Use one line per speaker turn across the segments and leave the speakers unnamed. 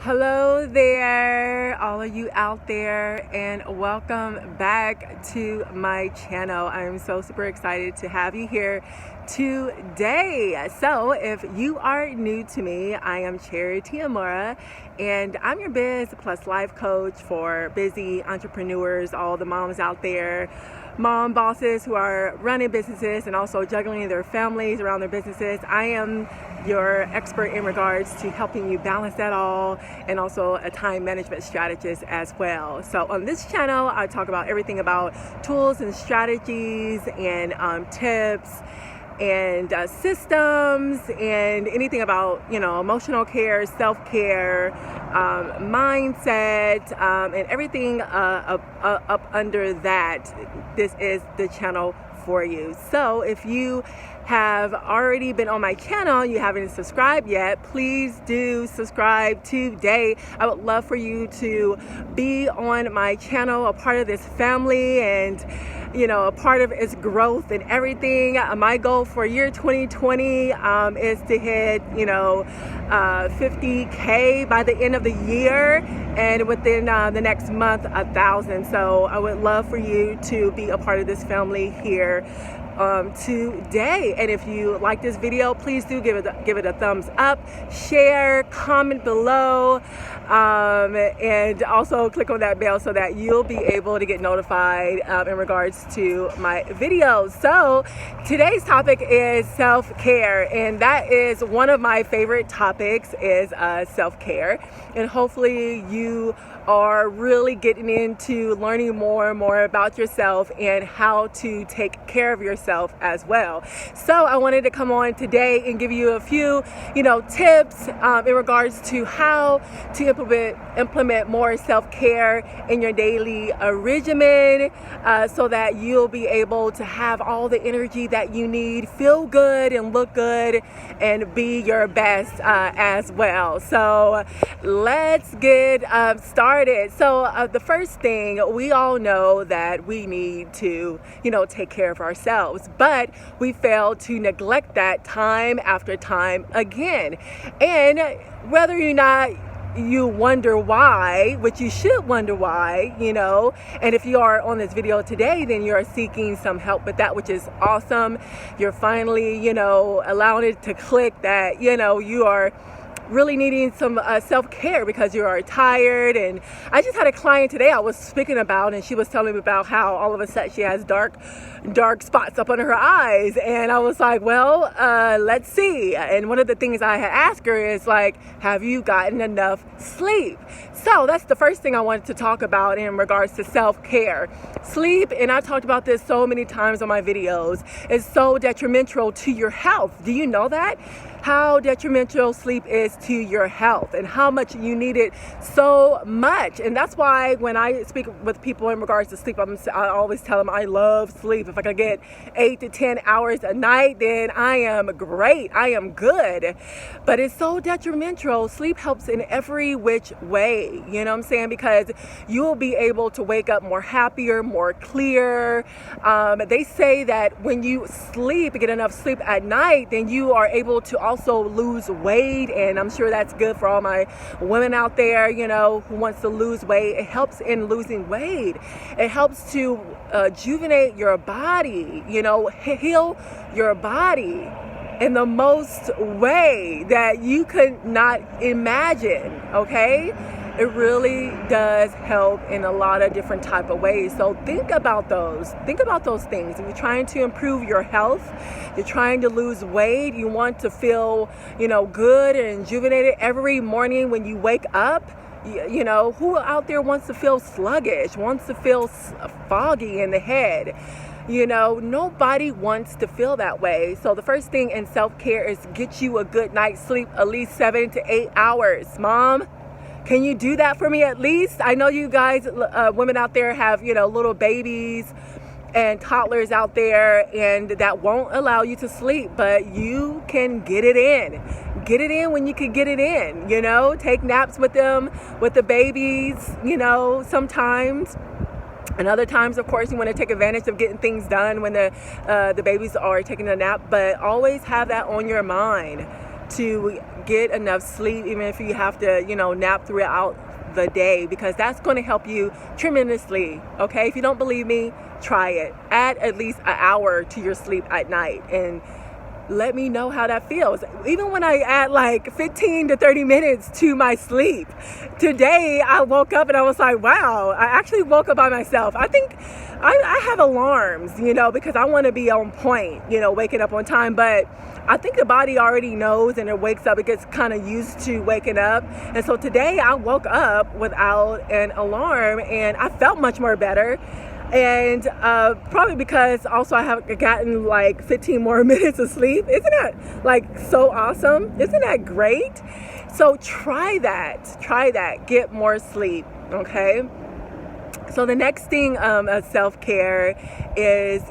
Hello there, all of you out there, and welcome back to my channel. I am so super excited to have you here today. So if you are new to me, I am Aumora, and I'm your Biz Plus Life Coach for busy entrepreneurs, all the moms out there, mom bosses who are running businesses and also juggling their families around their businesses. I am your expert in regards to helping you balance that all, and also a time management strategist as well. So on this channel, I talk about everything about tools and strategies and tips and systems and anything about, emotional care, self-care, mindset, and everything up under that. This is the channel for you. So if you have already been on my channel, you haven't subscribed yet, please do subscribe today. I would love for you to be on my channel, a part of this family, and a part of its growth and everything. My goal for year 2020 is to hit 50K by the end of the year, and within the next month 1,000. So I would love for you to be a part of this family here today. And if you like this video, please do give it a thumbs up, share, comment below, and also click on that bell so that you'll be able to get notified in regards to my videos. So today's topic is self-care, and that is one of my favorite topics, is self-care. And hopefully you are really getting into learning more and more about yourself and how to take care of yourself as well. So I wanted to come on today and give you a few, tips in regards to how to implement more self-care in your daily regimen, so that you'll be able to have all the energy that you need, feel good and look good, and be your best as well. So let's get started. So the first thing, we all know that we need to, take care of ourselves, but we fail to neglect that time after time again. And whether or not you wonder why, which you should wonder why, and if you are on this video today, then you're seeking some help with that, which is awesome. You're finally, allowing it to click that, you are really needing some self-care because you are tired. And I just had a client today I was speaking about, and she was telling me about how all of a sudden she has dark spots up under her eyes. And I was like, well, let's see. And one of the things I had asked her is like, have you gotten enough sleep? So that's the first thing I wanted to talk about in regards to self-care. Sleep, and I talked about this so many times on my videos, is so detrimental to your health. Do you know that? How detrimental sleep is to your health and how much you need it so much. And that's why when I speak with people in regards to sleep, I always tell them I love sleep. If I can get 8 to 10 hours a night, then I am great. I am good. But it's so detrimental. Sleep helps in every which way, you know what I'm saying? Because you will be able to wake up more happier, more clear. They say that when you sleep, get enough sleep at night, then you are able to also lose weight. And I'm sure that's good for all my women out there, who wants to lose weight. It helps in losing weight. It helps to rejuvenate your body, heal your body in the most way that you could not imagine, okay? It really does help in a lot of different type of ways. So think about those things. If you're trying to improve your health, you're trying to lose weight, you want to feel, good and rejuvenated every morning when you wake up. Who out there wants to feel sluggish, wants to feel foggy in the head? Nobody wants to feel that way. So the first thing in self-care is get you a good night's sleep, at least 7 to 8 hours. Mom, can you do that for me at least? I know you guys, women out there, have, little babies and toddlers out there, and that won't allow you to sleep, but you can get it in. Get it in when you can get it in, take naps with them, with the babies, sometimes. And other times, of course, you want to take advantage of getting things done when the babies are taking a nap, but always have that on your mind to get enough sleep, even if you have to, nap throughout the day, because that's going to help you tremendously. Okay, if you don't believe me, try it. Add at least an hour to your sleep at night and let me know how that feels. Even when I add like 15 to 30 minutes to my sleep. Today I woke up and I was like, wow, I actually woke up by myself. I think I have alarms, because I want to be on point, waking up on time, but I think the body already knows and it wakes up. It gets kind of used to waking up. And so today I woke up without an alarm and I felt much more better. And probably because also I have gotten like 15 more minutes of sleep. Isn't that like so awesome? Isn't that great? So try that, get more sleep, okay? So the next thing of self-care is,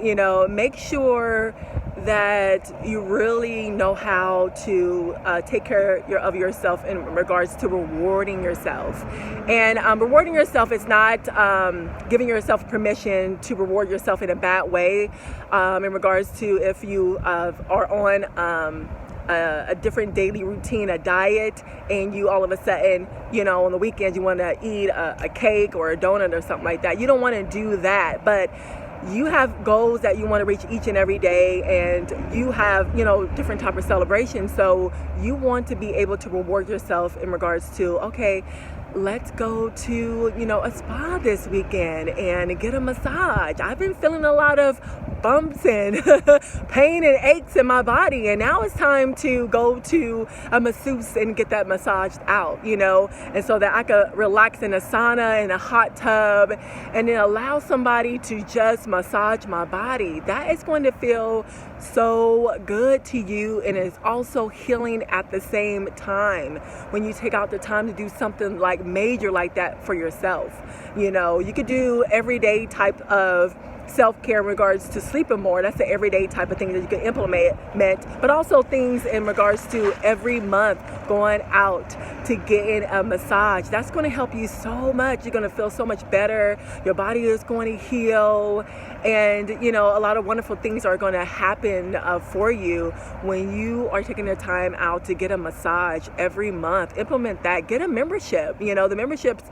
make sure that you really know how to take care of yourself in regards to rewarding yourself. And rewarding yourself is not giving yourself permission to reward yourself in a bad way, in regards to if you are on a different daily routine, a diet, and you all of a sudden, on the weekends you want to eat a cake or a donut or something like that. You don't want to do that, but you have goals that you want to reach each and every day, and you have, different type of celebrations. So you want to be able to reward yourself in regards to, okay, let's go to, a spa this weekend and get a massage. I've been feeling a lot of bumps and pain and aches in my body, and now it's time to go to a masseuse and get that massaged out, and so that I could relax in a sauna, in a hot tub, and then allow somebody to just massage my body. That is going to feel so good to you, and it's also healing at the same time when you take out the time to do something like major like that for yourself. You could do everyday type of self-care in regards to sleeping more. That's the everyday type of thing that you can implement, but also things in regards to every month going out to getting a massage. That's going to help you so much. You're going to feel so much better. Your body is going to heal, and a lot of wonderful things are going to happen for you when you are taking the time out to get a massage every month. Implement that. Get a membership. The memberships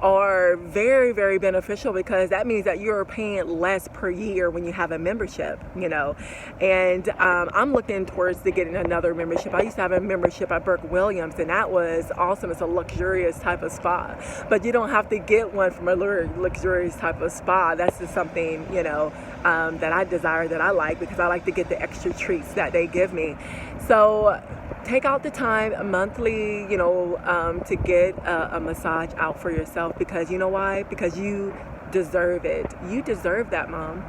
are very, very beneficial, because that means that you're paying less per year when you have a membership, and I'm looking towards to getting another membership. I used to have a membership at Burke Williams, and that was awesome. It's a luxurious type of spa, but you don't have to get one from a luxurious type of spa. That's just something, that I desire, that I like, because I like to get the extra treats that they give me. So take out the time monthly, to get a massage out for yourself, because you know why? Because you deserve it. You deserve that, Mom.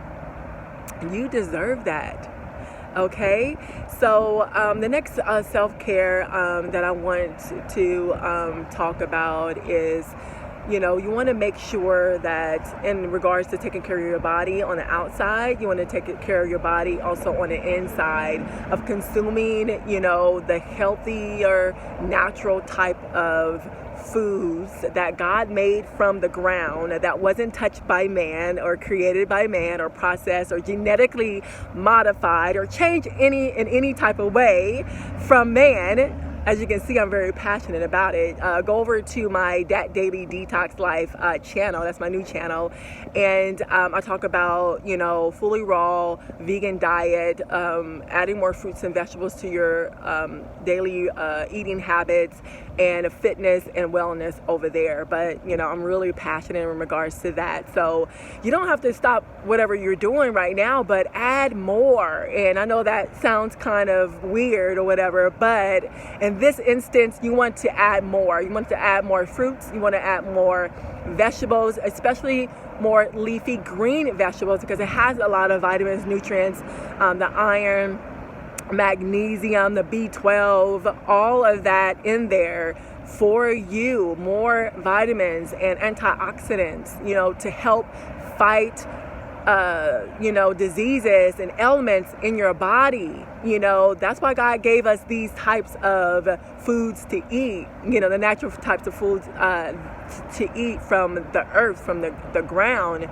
You deserve that. Okay, so the next self-care that I want to talk about is, you want to make sure that in regards to taking care of your body on the outside, you want to take care of your body also on the inside of consuming, the healthier, natural type of foods that God made from the ground, that wasn't touched by man or created by man or processed or genetically modified or changed in any type of way from man. As you can see, I'm very passionate about it. Go over to my Dat Daily Detox Life channel. That's my new channel. And I talk about, fully raw, vegan diet, adding more fruits and vegetables to your daily eating habits, and fitness and wellness over there. But, I'm really passionate in regards to that. So you don't have to stop whatever you're doing right now, but add more. And I know that sounds kind of weird or whatever, but in this instance, you want to add more. You want to add more fruits. You want to add more vegetables, especially more leafy green vegetables, because it has a lot of vitamins, nutrients, the iron, magnesium, the B12, all of that in there for you. More vitamins and antioxidants, to help fight diseases and ailments in your body. That's why God gave us these types of foods to eat, the natural types of foods to eat from the earth, from the ground,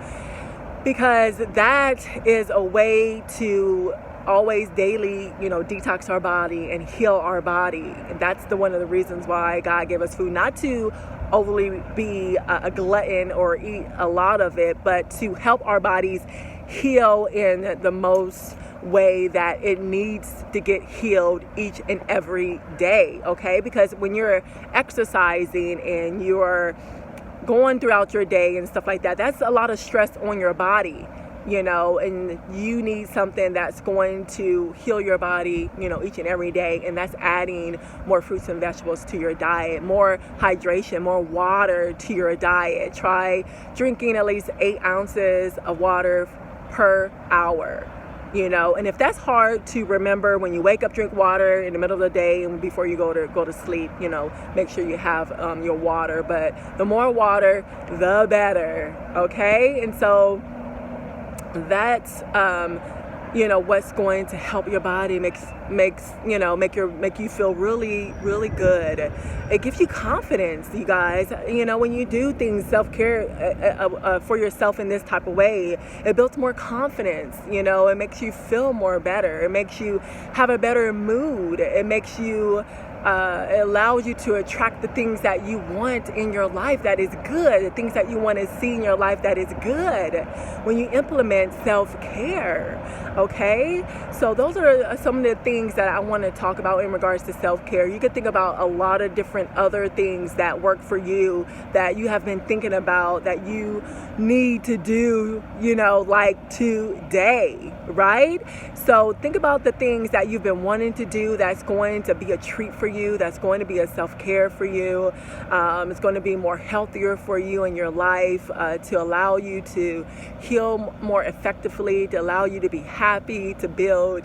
because that is a way to always daily, detox our body and heal our body. And that's one of the reasons why God gave us food, not to overly be a glutton or eat a lot of it, but to help our bodies heal in the most way that it needs to get healed each and every day, okay? Because when you're exercising and you're going throughout your day and stuff like that, that's a lot of stress on your body, and you need something that's going to heal your body, each and every day. And that's adding more fruits and vegetables to your diet, more hydration, more water to your diet. Try drinking at least 8 ounces of water per hour. And if that's hard to remember, when you wake up, drink water in the middle of the day, and before you go to sleep, make sure you have your water. But the more water, the better, okay? And so that's what's going to help your body, make you feel really, really good. It gives you confidence, you guys. When you do things, self-care for yourself in this type of way, it builds more confidence. It makes you feel more better. It makes you have a better mood. It makes you it allows you to attract the things that you want in your life that is good, the things that you want to see in your life that is good when you implement self-care, okay? So those are some of the things that I want to talk about in regards to self-care. You could think about a lot of different other things that work for you, that you have been thinking about, that you need to do, like today, right? So think about the things that you've been wanting to do that's going to be a treat for you, that's going to be a self-care for you. It's going to be more healthier for you in your life, to allow you to heal more effectively, to allow you to be happy, to build,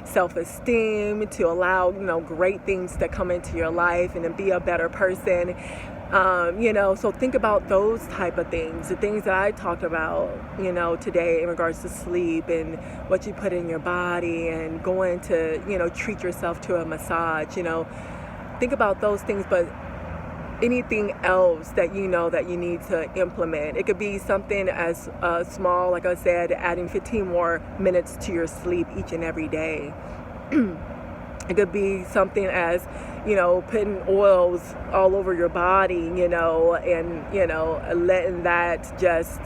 self-esteem, to allow, great things to come into your life and to be a better person. So think about those type of things, the things that I talked about, today in regards to sleep and what you put in your body and going to, treat yourself to a massage, think about those things. But anything else that that you need to implement, it could be something as small, like I said, adding 15 more minutes to your sleep each and every day. It could be something as, putting oils all over your body, and, letting that just,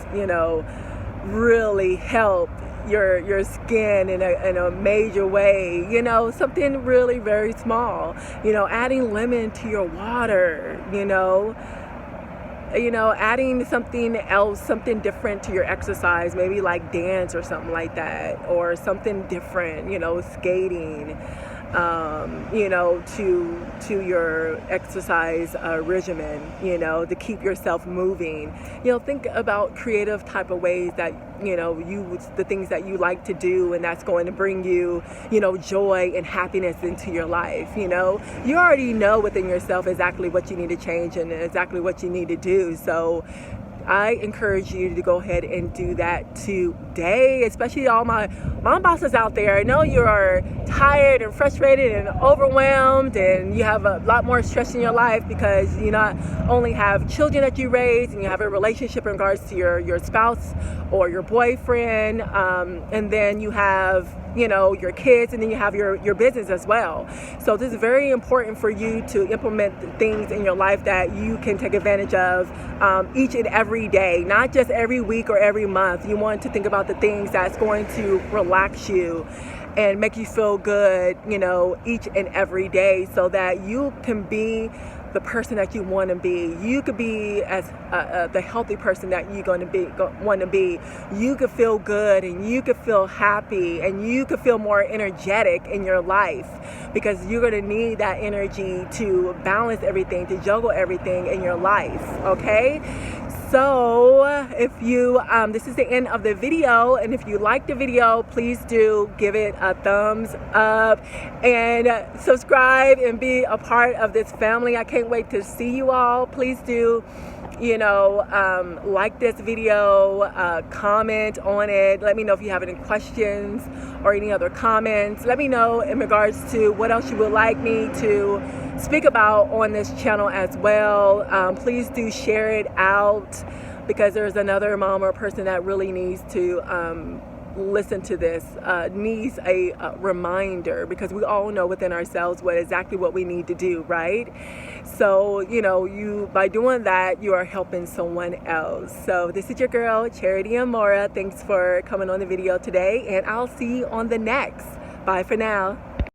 really help your skin in a major way, something really very small, adding lemon to your water, adding something else, something different to your exercise, maybe like dance or something like that, or something different, skating, to your exercise regimen, to keep yourself moving. Think about creative type of ways that, the things that you like to do, and that's going to bring you, joy and happiness into your life. You already know within yourself exactly what you need to change and exactly what you need to do. So I encourage you to go ahead and do that today, especially all my mom bosses out there. I know you are tired and frustrated and overwhelmed, and you have a lot more stress in your life because you not only have children that you raise, and you have a relationship in regards to your spouse or your boyfriend, and then you have your kids, and then you have your business as well. So this is very important for you to implement things in your life that you can take advantage of each and every day, not just every week or every month. You want to think about the things that's going to relax you and make you feel good, each and every day, so that you can be the person that you want to be. You could be as the healthy person that you're going to want to be. You could feel good, and you could feel happy, and you could feel more energetic in your life, because you're going to need that energy to balance everything, to juggle everything in your life. Okay. So if you, this is the end of the video, and if you like the video, please do give it a thumbs up and subscribe and be a part of this family. I can't wait to see you all. Please do, like this video, comment on it. Let me know if you have any questions or any other comments. Let me know in regards to what else you would like me to speak about on this channel as well. Please do share it out, because there's another mom or person that really needs to listen to this needs a reminder, because we all know within ourselves exactly what we need to do, right? So, you know, by doing that, you are helping someone else. So this is your girl, Charity Aumora. Thanks for coming on the video today, and I'll see you on the next. Bye for now.